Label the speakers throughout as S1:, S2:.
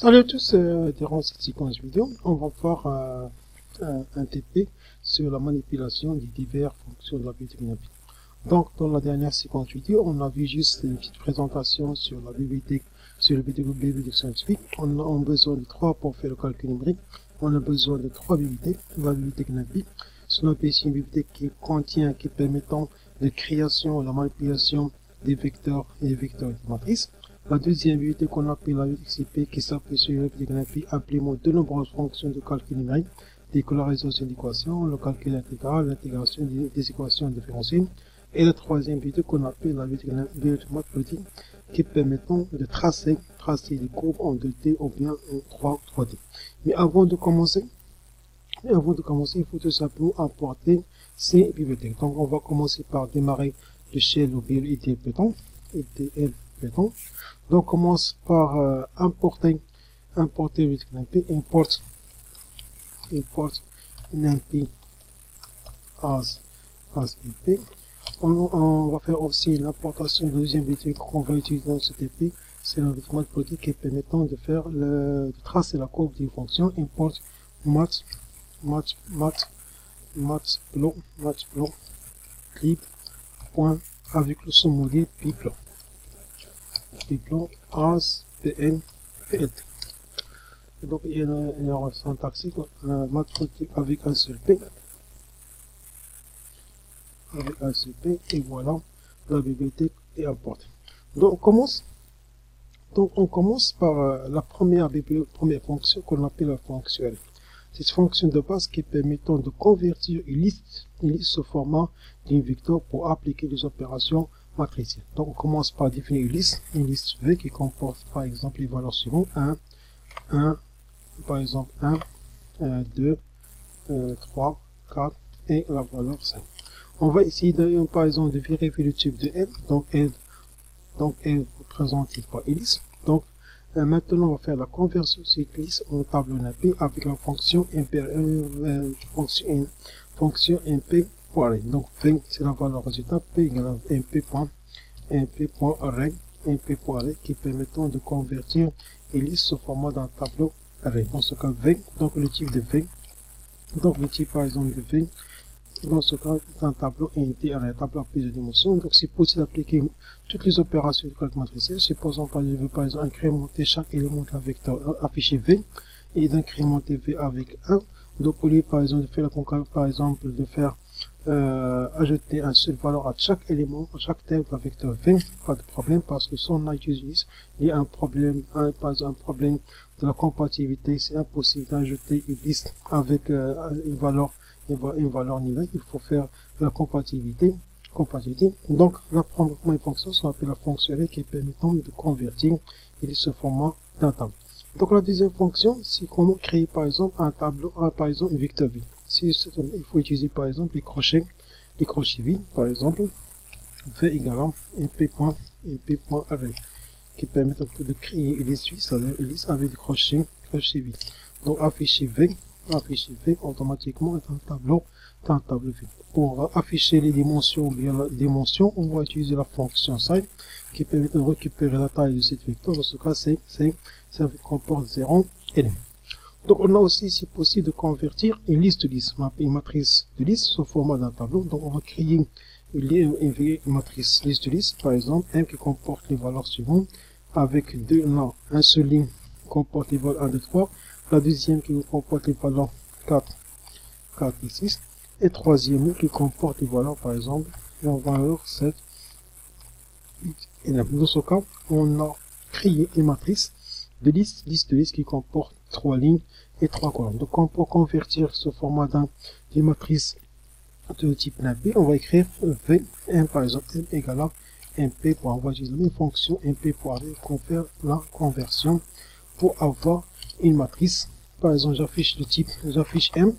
S1: Salut à tous, durant cette séquence vidéo, on va voir un TP sur la manipulation des diverses fonctions de la bibliothèque NumPy. Donc, dans la dernière séquence vidéo, on a vu juste une petite présentation sur la bibliothèque, sur la bibliothèque scientifique. On a besoin de 3 pour faire le calcul numérique. On a besoin de 3 bibliothèques. La bibliothèque NumPy, c'est une bibliothèque qui permettant de création et la manipulation des vecteurs et des vecteurs de matrices. La deuxième bibliothèque qu'on appelle la bibliothèque CP qui s'appelle sur la bibliothèque NumPy implémente de nombreuses fonctions de calcul numérique, des colorisations d'équations, le calcul intégral, l'intégration des équations différentielles. Et la troisième bibliothèque qu'on appelle la bibliothèque mathématique qui permettant de tracer des courbes en 2D ou bien en 3D. Mais avant de commencer, il faut tout simplement importer ces bibliothèques. Donc on va commencer par démarrer le shell ou bien ETL Python. Donc on commence par importer le bibliothèque NumPy, import NumPy as BP. On va faire aussi l'importation de la deuxième bibliothèque qu'on va utiliser dans ce TP, c'est la bibliothèque mathématique qui est permettant de faire de tracer la courbe des fonctions. Import matplotlib point avec le sous-module pyplot as pn plt. Donc il y a une erreur syntaxique, matplotlib avec un seul p, et voilà, la bibliothèque est importée. Donc on commence par la première fonction qu'on appelle la fonction array. C'est une fonction de base qui permettant de convertir une liste au format d'un vecteur pour appliquer des opérations matricielles. Donc on commence par définir une liste V qui comporte par exemple les valeurs suivantes 1, 2, 3, 4 et la valeur 5. On va essayer par exemple de vérifier le type de L. Donc L représenté par liste. Donc maintenant on va faire la conversion de cette liste en tableau NumPy avec la fonction mp pour array. Donc V c'est la valeur résultat, P égale à mp.array qui permettant de convertir une liste au format d'un tableau array. Dans ce cas V, donc le type de V, donc le type par exemple de V, dans ce cas, un tableau unité array, tableau à plusieurs dimensions. Donc, c'est possible d'appliquer toutes les opérations de calcul matriciel. Supposons par exemple incrémenter chaque élément d'un vecteur affiché V et d'incrémenter V avec 1. Donc, au lieu par exemple de faire la conquête, par exemple de faire ajouter un seul valeur à chaque élément, à chaque terme d'un vecteur V, pas de problème parce que si on utilise, il y a un problème, par exemple un problème de la compatibilité. C'est impossible d'ajouter une liste avec une valeur numérique. Il faut faire la compatibilité. Donc la première fonction s'appelle la fonction array qui permettant de convertir ce format d'un tableau. Donc la deuxième fonction, c'est comment créer par exemple un tableau, par exemple un vecteur vide. Il faut utiliser par exemple les crochets vides, par exemple v égale à mp.array qui permet de créer une liste avec des crochets vides. Donc afficher V automatiquement est un tableau vide. Pour afficher les dimensions ou bien la dimension, on va utiliser la fonction size qui permet de récupérer la taille de cette vecteur. Dans ce cas, ça comporte 0 éléments. Donc on a aussi, si possible, de convertir une matrice de liste sous format d'un tableau. Donc on va créer une matrice liste de liste, par exemple, M qui comporte les valeurs suivantes, avec un seul ligne comporte les valeurs 1, 2, 3, la deuxième qui comporte les valeurs 4 et 6, et troisième qui comporte les valeurs, par exemple, la valeur 7 et 9. Dans ce cas, on a créé une matrice de liste qui comporte 3 lignes et 3 colonnes. Donc, pour convertir ce format d'une matrice de type NumPy, on va écrire V, M par exemple, M égale à MP. On va utiliser la même fonction MP pour faire la conversion pour avoir une matrice. Par exemple, j'affiche M.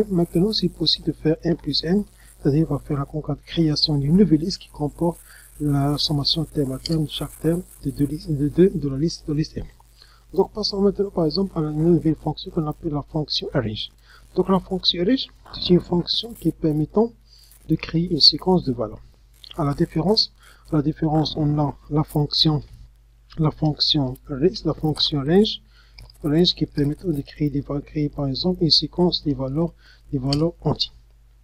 S1: Maintenant, c'est possible de faire M plus N, c'est-à-dire on va faire la création d'une nouvelle liste qui comporte la sommation terme à terme de chaque terme de la liste M. Donc, passons maintenant par exemple à la nouvelle fonction qu'on appelle la fonction arrange. Donc, la fonction arrange, c'est une fonction qui est permettant de créer une séquence de valeurs. À la différence, on a la fonction la fonction range qui permet de créer par exemple une séquence des valeurs entières,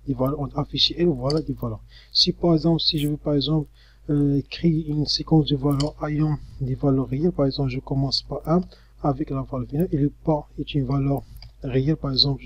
S1: des valeurs affichées, voilà des valeurs. Si par exemple, si je veux par exemple créer une séquence de valeurs ayant des valeurs réelles, par exemple je commence par 1 avec la valeur finale et le pas est une valeur réelle, par exemple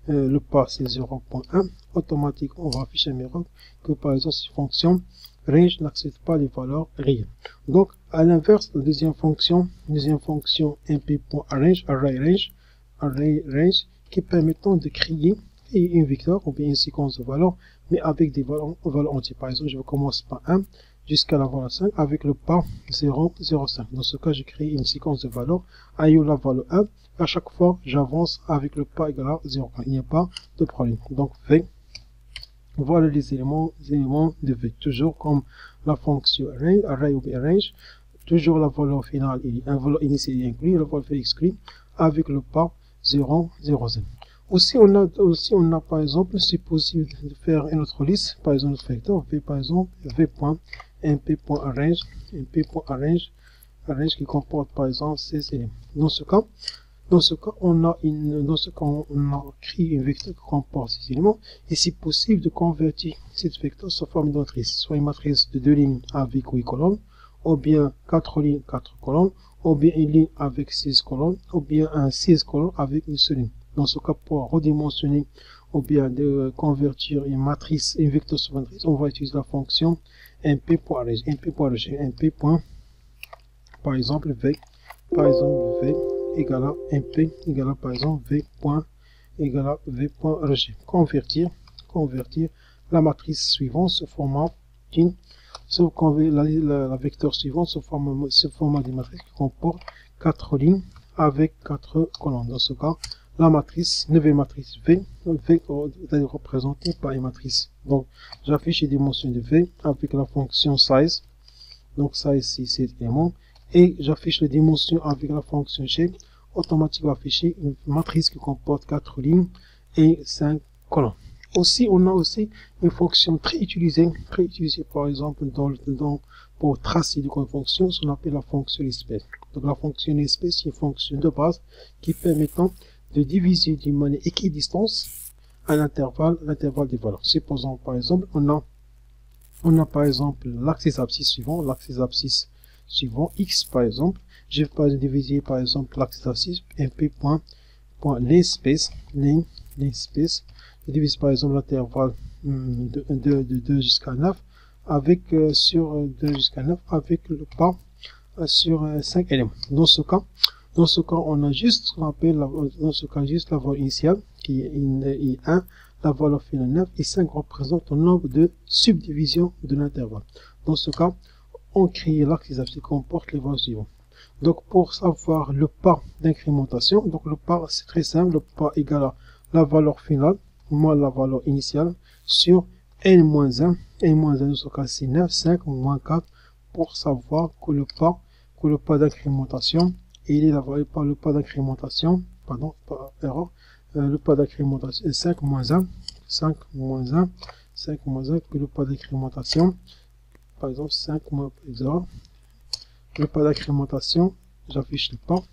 S1: le pas c'est 0.1, automatiquement on va afficher un erreur que par exemple cette fonction range n'accepte pas les valeurs réelles. Donc à l'inverse, la deuxième fonction mp.arrange, array range qui permettant de créer une vecteur ou bien une séquence de valeurs mais avec des valeurs entières. Par exemple, je commence par 1 jusqu'à la valeur 5 avec le pas 0, 0, 5. Dans ce cas, je crée une séquence de valeurs ayant la valeur 1. À chaque fois, j'avance avec le pas égal à 0. Il n'y a pas de problème. Donc, V. Voilà les éléments de V. Toujours comme la fonction array ou range. Toujours la valeur finale, un valeur initiale inclus, la valeur exclue avec le pas 0, 0, 5. Aussi, on a par exemple, c'est possible de faire une autre liste, par exemple, notre vecteur, V par exemple, v.mp.arrange, arrange qui comporte par exemple ces éléments. Dans ce cas, on a créé une vecteur qui comporte ces éléments, et c'est possible de convertir cette vecteur sous forme de matrice, soit une matrice de 2 lignes avec 8 colonnes, ou bien 4 lignes, 4 colonnes, ou bien une ligne avec 6 colonnes, ou bien un 6 colonnes avec une seule ligne. Dans ce cas, pour redimensionner ou bien de convertir une matrice, une vecteur sur matrice, on va utiliser la fonction mp.arrange, par exemple v égale à mp égale à par exemple v.arrange. Convertir la matrice suivante sous format la vecteur suivante sous format de matrice qui comporte 4 lignes avec 4 colonnes. Dans ce cas, la matrice, nouvelle matrice V est représentée par une matrice. Donc, j'affiche les dimensions de V avec la fonction size. Donc, size, c'est cet élément. Et j'affiche les dimensions avec la fonction G. Automatiquement afficher une matrice qui comporte 4 lignes et 5 colonnes. Aussi, on a aussi une fonction très utilisée par exemple pour tracer de fonction, ce qu'on appelle la fonction espèce. Donc, la fonction espèce, c'est une fonction de base qui permettant de diviser d'une manière équidistance à l'intervalle des valeurs. Supposons par exemple, on a par exemple l'axe abscisse suivant, x par exemple. Je vais pas diviser par exemple l'axe abscisse mp.l'espèce, je divise par exemple l'intervalle de 2 jusqu'à 9 avec sur 2 jusqu'à 9 avec le pas sur 5 éléments. Dans ce cas, on a juste ce qu'on appelle juste la valeur initiale qui est 1, la valeur finale 9 et 5 représente le nombre de subdivisions de l'intervalle. Dans ce cas, on crée l'axe qui comporte les valeurs suivantes. Donc, pour savoir le pas d'incrémentation, donc le pas c'est très simple, le pas égale à la valeur finale moins la valeur initiale sur n-1, dans ce cas c'est 9, 5, moins 4 pour savoir que le pas d'incrémentation il est le pas d'incrémentation, pardon, pas erreur, le pas d'incrémentation est 5 moins 1, que le pas d'incrémentation, par exemple 5 moins 0, le pas d'incrémentation, j'affiche le pas.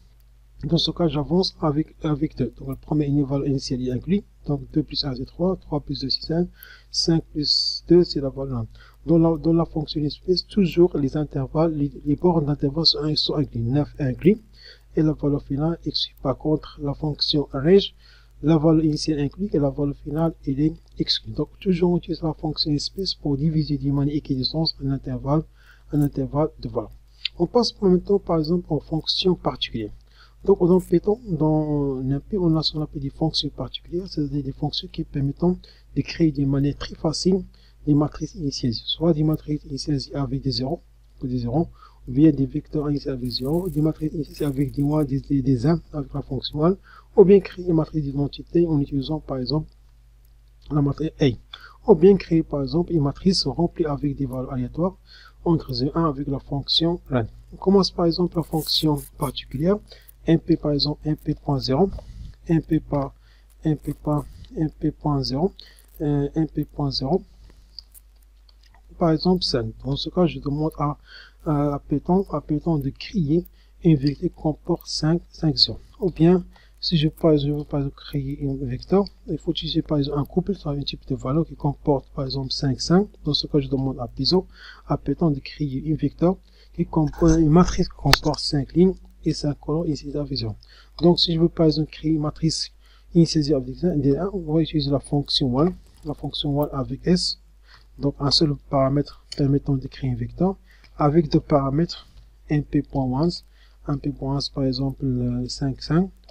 S1: Dans ce cas, j'avance avec 2. Donc, le premier valeur initiale est inclus. Donc, 2 plus 1, c'est 3. 3 plus 2, c'est 5. 5 plus 2, c'est la valeur 1. Dans la fonction espèce, toujours les intervalles, les bornes d'intervalle sont inclus. 9 est inclus. Et la valeur finale exclue. Par contre, la fonction range, la valeur initiale inclue et la valeur finale, elle est exclue. Donc, toujours on utilise la fonction espèce pour diviser d'une manière équidistance un intervalle de valeur. On passe maintenant, par exemple, aux fonctions particulières. Donc, dans Python, dans NumPy, on a ce qu'on appelle des fonctions particulières, c'est-à-dire des fonctions qui permettent de créer de manière très facile des matrices initiales, soit des matrices initiales avec des zéros, ou bien des vecteurs initiales avec 0, des matrices initiales avec des 1, des 1 avec la fonction 1, ou bien créer une matrice d'identité en utilisant par exemple la matrice A, ou bien créer par exemple une matrice remplie avec des valeurs aléatoires entre 0 et 1 avec la fonction rand. On commence par exemple la fonction particulière. mp par exemple mp.0, mp.0, par exemple 5. Dans ce cas, je demande appétant de créer un vecteur qui comporte 5 ions. Ou bien, si je veux pas créer un vecteur, il faut utiliser par exemple un couple sur un type de valeur qui comporte par exemple 5. Dans ce cas, je demande à Python appétant de créer un vecteur qui comporte une matrice qui comporte 5 lignes et 5 colonnes ici avec 0. Donc, si je veux par exemple créer une matrice initialisée avec 1, on va utiliser la fonction 1 avec S. Donc, un seul paramètre permettant de créer un vecteur avec deux paramètres np.once, par exemple 5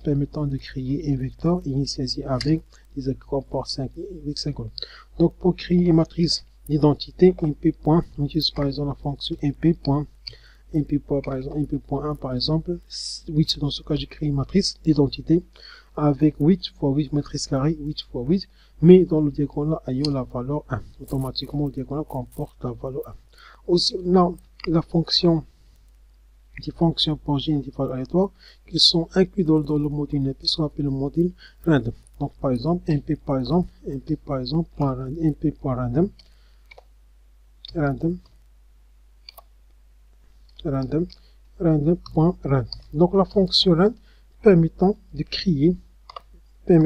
S1: permettant de créer un vecteur initialisé avec des comporte 5 avec 5 colonnes. Donc, pour créer une matrice d'identité np. On utilise par exemple la fonction np. Par exemple, np.1 par exemple 8. Dans ce cas, j'ai créé une matrice d'identité avec 8 x 8 matrice carrée, 8 x 8, mais dans le diagonal ayant la valeur 1. Automatiquement, le diagonal comporte la valeur 1. Aussi, on a la fonction, des fonctions pour générer des valeurs aléatoires qui sont inclus dans le module NP, ce qu'on appelle le module random. Donc, par exemple, np.random, random.rand. Donc, la fonction rand permettant de créer un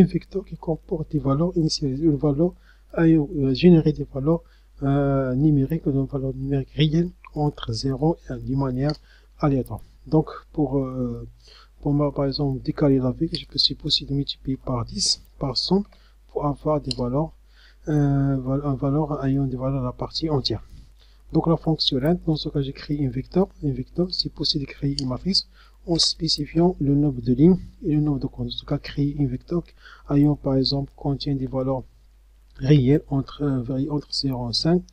S1: vecteur qui comporte des valeurs initialisées, une valeur générer des valeurs numériques, une valeur numérique réelle entre 0 et 1 d'une manière aléatoire. Donc, pour moi, par exemple, décaler la vie, je peux supposer de multiplier par 10, par 100, pour avoir des valeurs, ayant des valeurs à la partie entière. Donc, la fonction rand, dans ce cas, j'ai créé un vecteur, c'est possible de créer une matrice en spécifiant le nombre de lignes et le nombre de colonnes. Dans ce cas, créer un vecteur ayant, par exemple, contient des valeurs réelles entre 0 et 5,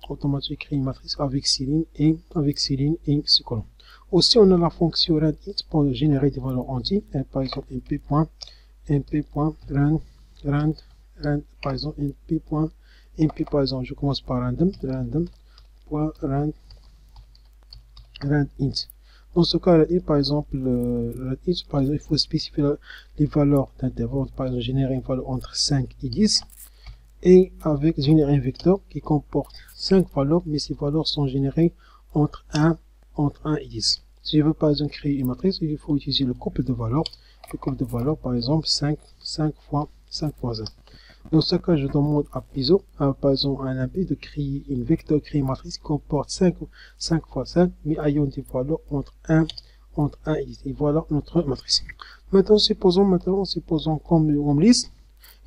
S1: automatiquement créer une matrice avec 6 lignes et 6 colonnes. Aussi, on a la fonction rand pour générer des valeurs entières, par exemple, np.rand, par exemple, np, par exemple, je commence par random.rand int. Dans ce cas, par exemple, il faut spécifier les valeurs d'intervalle, par exemple, générer une valeur entre 5 et 10, et avec générer un vecteur qui comporte 5 valeurs, mais ces valeurs sont générées entre 1 et 10. Si je veux par exemple créer une matrice, il faut utiliser le couple de valeurs. Le couple de valeurs, par exemple, 5 fois 1. Dans ce cas, je demande à Python, par exemple, à un NP de créer une vecteur, créer une matrice qui comporte 5 fois 5, mais ayant des valeurs entre 1 et 10. Et voilà notre matrice. Maintenant, supposons comme liste,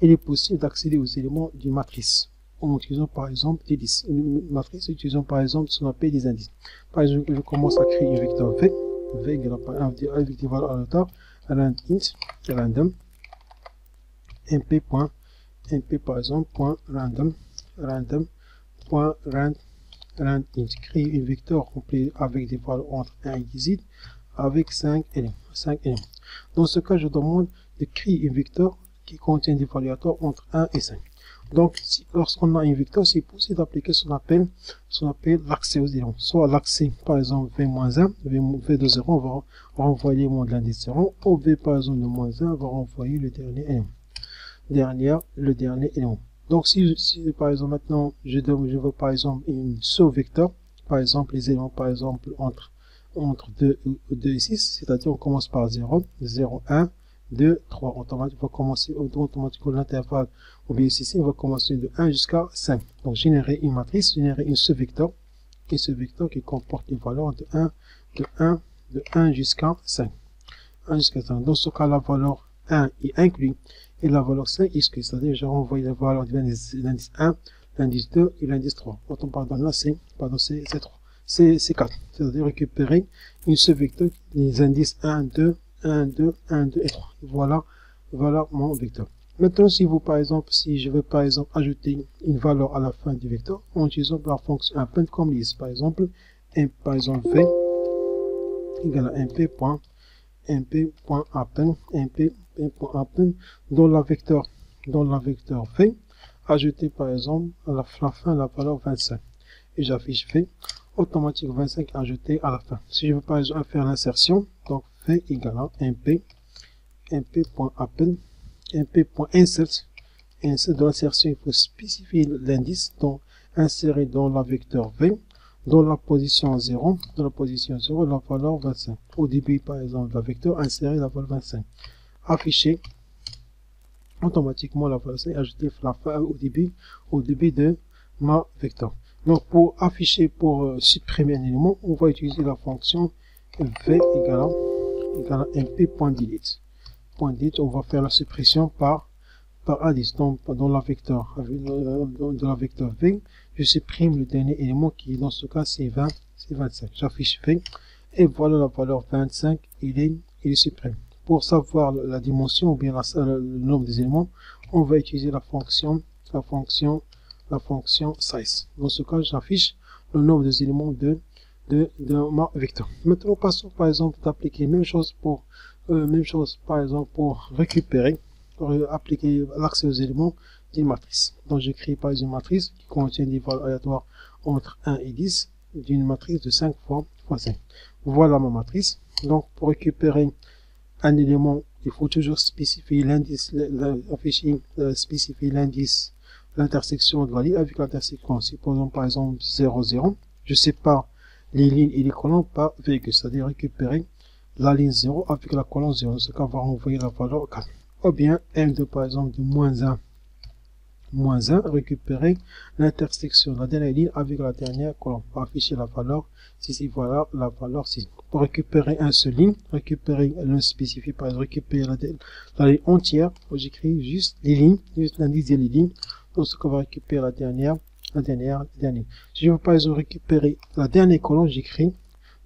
S1: il est possible d'accéder aux éléments d'une matrice en utilisant par exemple des listes. Une matrice, utilisant par exemple ce qu'on appelle des indices. Par exemple, je commence à créer un vecteur V égale avec des valeurs aléatoires, random, np par exemple, .random, rand int. Créer un vecteur complet avec des valeurs entre 1 et 10 avec 5 éléments. Dans ce cas, je demande de créer un vecteur qui contient des valeurs aléatoires entre 1 et 5. Donc, lorsqu'on a un vecteur, c'est possible d'appliquer ce qu'on appelle l'accès aux éléments. Soit l'accès, par exemple, v-1, v de 0, on va renvoyer le l'indice 0, ou v, par exemple, de -1, on va renvoyer le dernier élément. Le dernier élément. Donc, si par exemple, maintenant, je veux, par exemple, une sous-vecteur, par exemple, les éléments, par exemple, entre 2 et 6, c'est-à-dire, on commence par 0, 0, 1, 2, 3, automatiquement l'intervalle ou bien ici, on va commencer de 1 jusqu'à 5. Donc, générer une matrice, générer une sous-vecteur, et ce vecteur qui comporte les valeurs de 1 jusqu'à 5. Dans ce cas, la valeur 1 est inclue et la valeur 5 est exclue, c'est-à-dire, j'ai renvoyé la valeur de l'indice 1, l'indice 2 et l'indice 3. Autant, pardon, là, c'est 3. C'est 4. C'est-à-dire récupérer une sous-vecteur, les indices 1, 2, 1, 2, 1, 2 et 3. Voilà mon vecteur. Maintenant, si je veux par exemple ajouter une valeur à la fin du vecteur, en utilisant la fonction append comme liste, par exemple, v égale à np.append dans la vecteur v, ajouter par exemple à la fin la valeur 25. Et j'affiche v, automatique 25 ajouté à la fin. Si je veux par exemple faire l'insertion, donc v égale à np.insert. Dans l'insertion, il faut spécifier l'indice. Donc, insérer dans la vecteur V, dans la position 0, la valeur 25. Au début, par exemple, de la vecteur, insérer la valeur 25. Afficher automatiquement la valeur 5, ajouter la fin au début de ma vecteur. Donc, pour afficher, pour supprimer un élément, on va utiliser la fonction v égale mp.delete. On va faire la suppression par indice. Donc, dans la vecteur v, je supprime le dernier élément qui, dans ce cas, c'est 20, c'est 25. J'affiche v et voilà la valeur 25, il est supprimé. Pour savoir la dimension ou bien le nombre des éléments, on va utiliser la fonction size. Dans ce cas, j'affiche le nombre des éléments de ma vecteur. Maintenant, passons par exemple d'appliquer même chose par exemple pour récupérer, pour appliquer l'accès aux éléments d'une matrice. Donc, j'écris par exemple une matrice qui contient des valeurs aléatoires entre 1 et 10 d'une matrice de 5 fois 5. Voilà ma matrice. Donc, pour récupérer un élément, il faut toujours spécifier l'indice, spécifier l'indice, l'intersection de la ligne avec l'intersection. Supposons par exemple 0, 0. Je sépare les lignes et les colonnes par virgule, c'est-à-dire récupérer la ligne 0 avec la colonne 0. Dans ce cas, on va renvoyer la valeur 4. Ou bien M2 par exemple de moins 1, récupérer l'intersection de la dernière ligne avec la dernière colonne. On va afficher la valeur 6, voilà la valeur 6. Pour récupérer un seul ligne, récupérer le spécifié par exemple, récupérer la ligne entière, j'écris juste les lignes, juste l'indice des lignes. Donc, ce qu'on va récupérer la dernière. Si je veux par exemple récupérer la dernière colonne, j'écris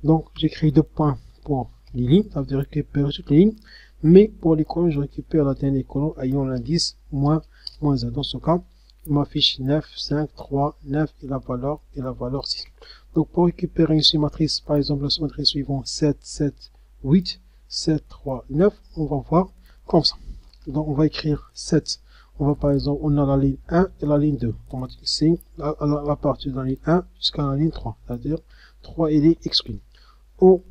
S1: 2 points pour les lignes, ça veut dire récupérer toutes les lignes, mais pour les colonnes, je récupère la dernière colonne ayant l'indice moins 1. Dans ce cas, il m'affiche 9, 5, 3, 9 et la valeur 6. Donc, pour récupérer une matrice, par exemple, la matrice suivante 7, 7, 8, 7, 3, 9, on va voir comme ça. Donc, on va écrire 7. On va par exemple, on a la ligne 1 et la ligne 2. Automatiquement, c'est à partir de la ligne 1 jusqu'à la ligne 3. C'est-à-dire 3 il est exclu. Pour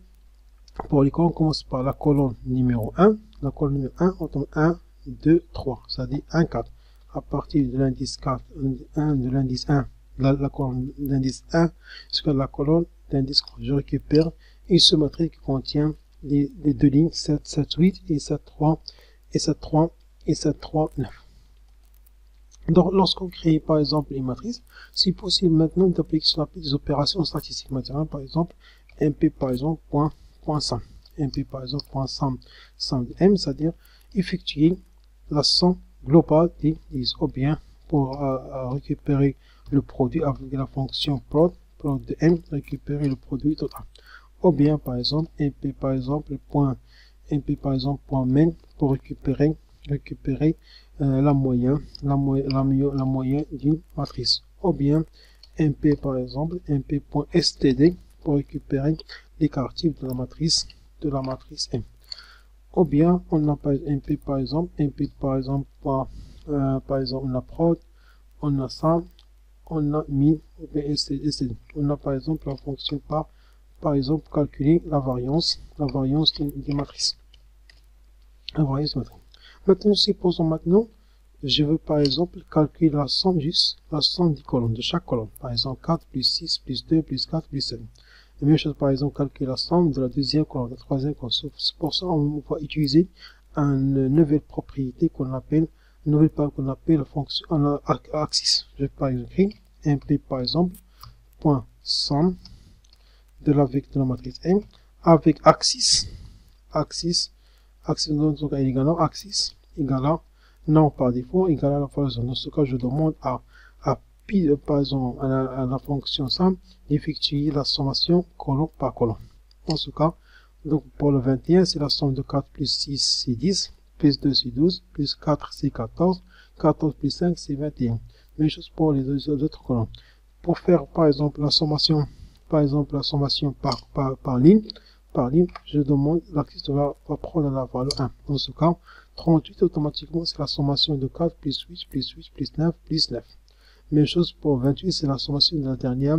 S1: les colonnes, on commence par la colonne numéro 1. La colonne numéro 1, on tombe 1, 2, 3. C'est-à-dire 1, 4. À partir de l'indice 4, de l'indice 1, la colonne d'indice 1 jusqu'à la colonne d'indice 3. Je récupère une matrice qui contient les deux lignes 7, 7, 8 et 7, 3 et 7, 3 et 7, 3, 9. Donc, lorsqu'on crée, par exemple, une matrice, c'est possible maintenant d'appliquer des opérations statistiques. Maintenant, par exemple, mp, par exemple, point sum. mp, par exemple, point sum de m, c'est-à-dire effectuer la somme globale des ou bien pour récupérer le produit avec la fonction prod de m, récupérer le produit total. Ou bien, par exemple, mp, par exemple, point main pour récupérer la moyenne d'une matrice. Ou bien mp par exemple mp.std pour récupérer les quartiers de la matrice M. Ou bien on a mp par exemple on a prod, on a sum, on a min, ou bien std. On a par exemple la fonction par exemple calculer la variance des matrices. Maintenant, supposons maintenant, je veux par exemple calculer la somme des colonnes, de chaque colonne. Par exemple, 4 plus 6 plus 2 plus 4 plus 7. La même chose, par exemple, calculer la somme de la deuxième colonne, de la troisième colonne. C'est pour ça on va utiliser une nouvelle propriété qu'on appelle la fonction axis. Je vais par exemple écrire mp par exemple point somme de la vecteur de la matrice M avec axis donc axis égale à non par défaut égale à la fonction. Dans ce cas, je demande à par exemple à la fonction sum d'effectuer la sommation colonne par colonne. Dans ce cas, donc pour le 21, c'est la somme de 4 plus 6 c'est 10, plus 2 c'est 12, plus 4 c'est 14, 14 plus 5 c'est 21. Même chose pour les autres colonnes. Pour faire par exemple la sommation par ligne, je demande l'axis va prendre la valeur 1. Dans ce cas, 38 automatiquement c'est la sommation de 4 plus 8 plus 8 plus 9 plus 9. Même chose pour 28, c'est la sommation de la dernière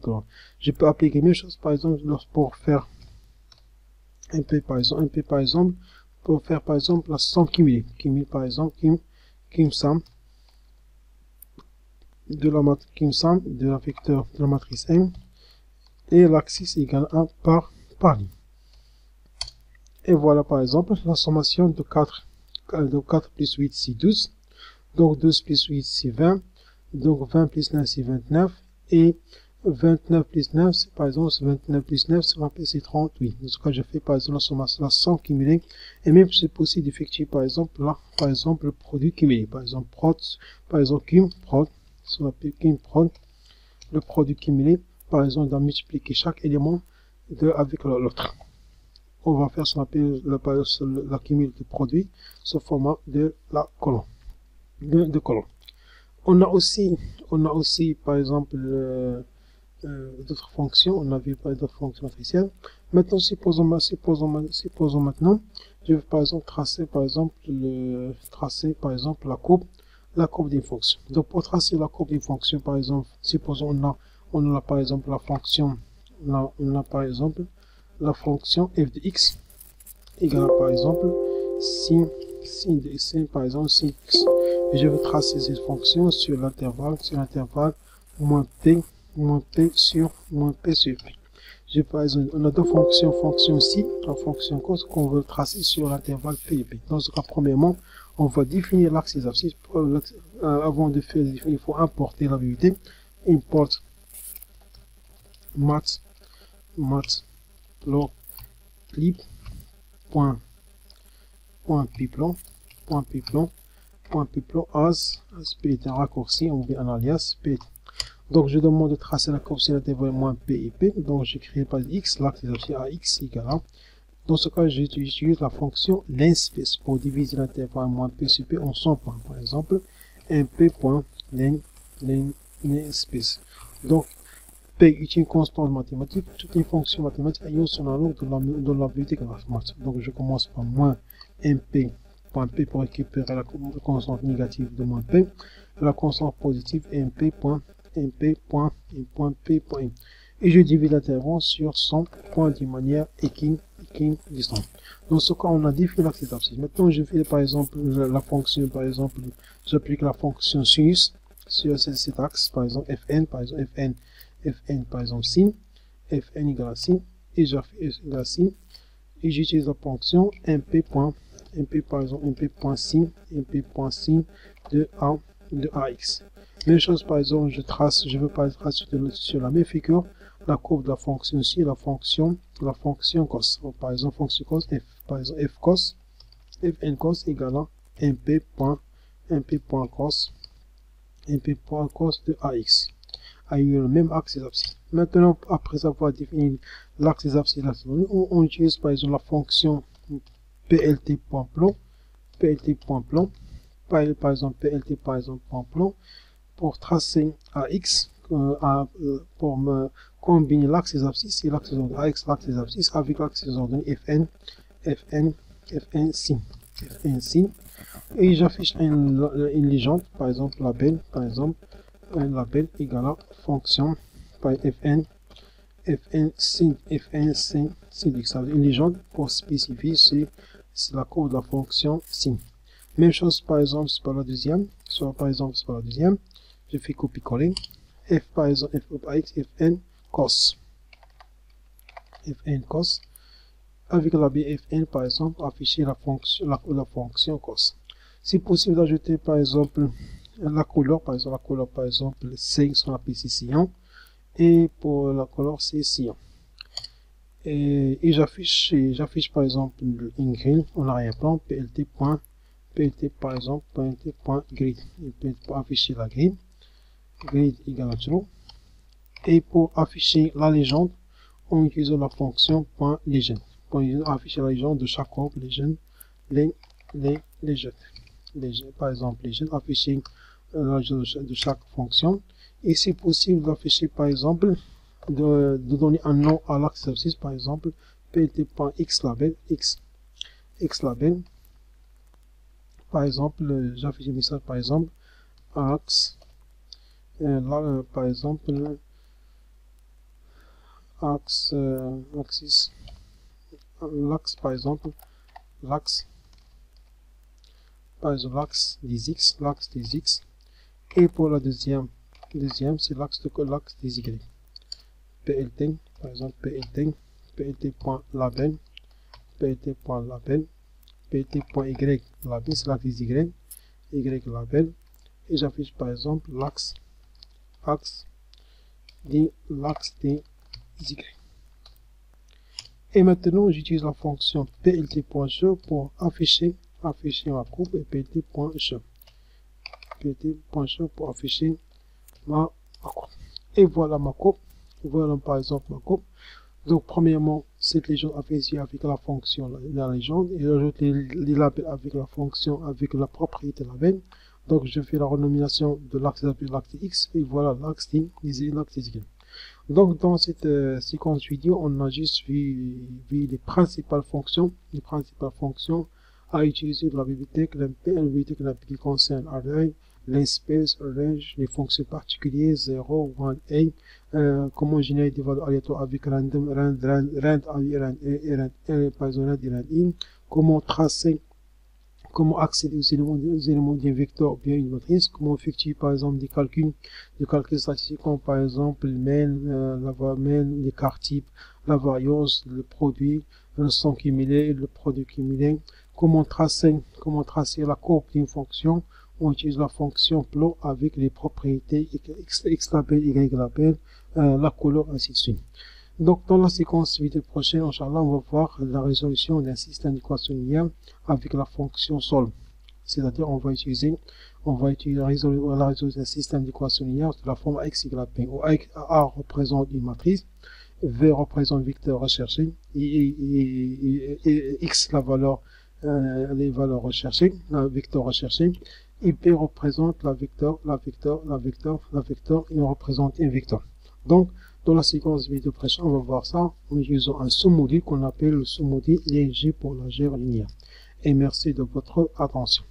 S1: colonne. Je peux appliquer même chose par exemple pour faire mp par exemple pour faire par exemple la somme cumulée. Par exemple, cum sum de la matrice qui me semble de la vecteur de la matrice M et l'axis égale 1 par ligne. Et voilà par exemple la sommation de 4 plus 8 c'est 12, donc 12 plus 8 c'est 20, donc 20 plus 9 c'est 29, et 29 plus 9 c'est par exemple 29 plus 9 c'est 38. Dans ce cas je fais par exemple la sommation, la somme cumulée, et même c'est possible d'effectuer par exemple là, par exemple le produit cumulé, par exemple prod, par exemple cum-prod, ce qu'on appelle cum-prod, le produit cumulé, par exemple d'en multiplier chaque élément avec l'autre. On va faire ce qu'on appelle la cumul de produits sous format de la colonne. De colonne. On a aussi par exemple d'autres fonctions. On a vu pas d'autres fonctions matricielles. Maintenant, supposons maintenant, je vais par exemple tracer par exemple la courbe d'une fonction. Donc pour tracer la courbe d'une fonction, par exemple, supposons on a par exemple la fonction, on a par exemple la fonction f de x égale par exemple sin par exemple sin x. Et je vais tracer cette fonction sur l'intervalle moins p sur p. J'ai par exemple, on a deux fonctions, fonction ci, la fonction cos qu'on veut tracer sur l'intervalle p et p. Dans ce cas, premièrement, on va définir l'axe des abscisses. Avant de faire, il faut importer la vérité. Import matplotlib.python as p est un raccourci, on veut un alias p. Donc je demande de tracer la courbe sur l'intervalle moins p et p. Donc j'écris par x, l'axe des abscisses à x égale à. Dans ce cas, j'utilise la fonction linspace pour diviser l'intervalle moins p sur p en 100 points. Par exemple, mp.linspace. Donc p est une constante mathématique. Toutes les fonctions mathématiques ayant son analogue dans la bibliothèque mathématique. Donc je commence par moins mp.p pour récupérer la constante négative de moins p. La constante positive mp.p. Et je divise l'intervalle sur 100 points d'une manière équidistante. Dans ce cas, on a défini l'axe des abscisses. Maintenant, je fais par exemple la fonction, par exemple, j'applique la fonction sinus sur cet axe, par exemple fn, par exemple fn, par exemple sin, fn égale à sin, et je fais égale à sin, et j'utilise la fonction mp par exemple mp.sin de ax. Même chose, par exemple, je veux pas tracer sur la même figure la courbe de la fonction ci, la fonction cos. Donc, par exemple, fonction cos f, par exemple f cos, fn cos égale à mp.cos de ax. A eu le même axe des abscisses. Maintenant, après avoir défini l'axe des abscisses, on utilise par exemple la fonction plt.plan, par exemple plt.plan, pour tracer AX, pour me combiner l'axe des abscisses et l'axe des ordonnées AX, l'axe des abscisses avec l'axe des ordonnées fn sin. Et j'affiche une légende, par exemple label, un label égale à fonction par fn sin x. Une légende pour spécifier c'est la courbe de la fonction sin. Même chose par exemple pour la deuxième, je fais copier-coller, f par exemple, f par x, fn cos, avec la bfn par exemple, afficher la fonction cos. C'est possible d'ajouter par exemple la couleur, par exemple, c'est ce qu'on appelle sillon, et pour la couleur c'est sillon. Et j'affiche par exemple une grille en arrière-plan, plt par exemple, plt.grid, pour afficher la grille. Grid égale à true. Et pour afficher la légende, on utilise la fonction .legend. Pour afficher la légende de chaque courbe, legend, par exemple, legend, afficher la légende de chaque fonction. Et c'est possible d'afficher, par exemple, de donner un nom à l'axe abscisse, par exemple, plt.xlabel, xlabel. Par exemple, j'affiche un message, par exemple, axe. Là, par exemple, l'axe par exemple, l'axe des x, et pour la deuxième Deuxième, c'est l'axe des Y. PLT, par exemple, PLT.label, PLT.label, PLT.Y, label, c'est l'axe des Y, Y label, et j'affiche par exemple l'axe des Y. Et maintenant, j'utilise la fonction plt.show pour afficher ma coupe et plt.show. plt.show pour afficher ma coupe. Et voilà ma coupe. Voilà par exemple ma coupe. Donc, premièrement, cette légende affichée avec la fonction la légende et j'ajoute les labels avec la fonction, avec la propriété label. Donc, je fais la renomination de l'axe X et voilà l'axe des Y. Donc, dans cette séquence vidéo, on a juste vu les principales fonctions à utiliser de la bibliothèque LMP qui concerne array, linspace, range, les fonctions particulières 0, 1, a, comment générer des valeurs aléatoires avec random, rand, par exemple, in, comment tracer, comment accéder aux éléments d'un vecteur ou bien une matrice, comment effectuer par exemple des calculs statistiques comme par exemple les cartes type, la variance, le produit, le somme cumulé, le produit cumulé, comment tracer la courbe d'une fonction. On utilise la fonction plot avec les propriétés x label, y label, la couleur, ainsi de suite. Donc, dans la séquence vidéo prochaine, Inch'Allah, on va voir la résolution d'un système d'équation linéaire avec la fonction solve. C'est-à-dire, on va utiliser la résolution d'un système d'équation linéaire de la forme x, y, p, où A représente une matrice, V représente vecteur recherché, et X la valeur, les valeurs recherchées, le vecteur recherché, et P représente la vecteur, et on représente un vecteur. Donc, dans la séquence vidéo prochaine, on va voir ça en utilisant un sous-module qu'on appelle le sous-module léger pour la linéaire. Et merci de votre attention.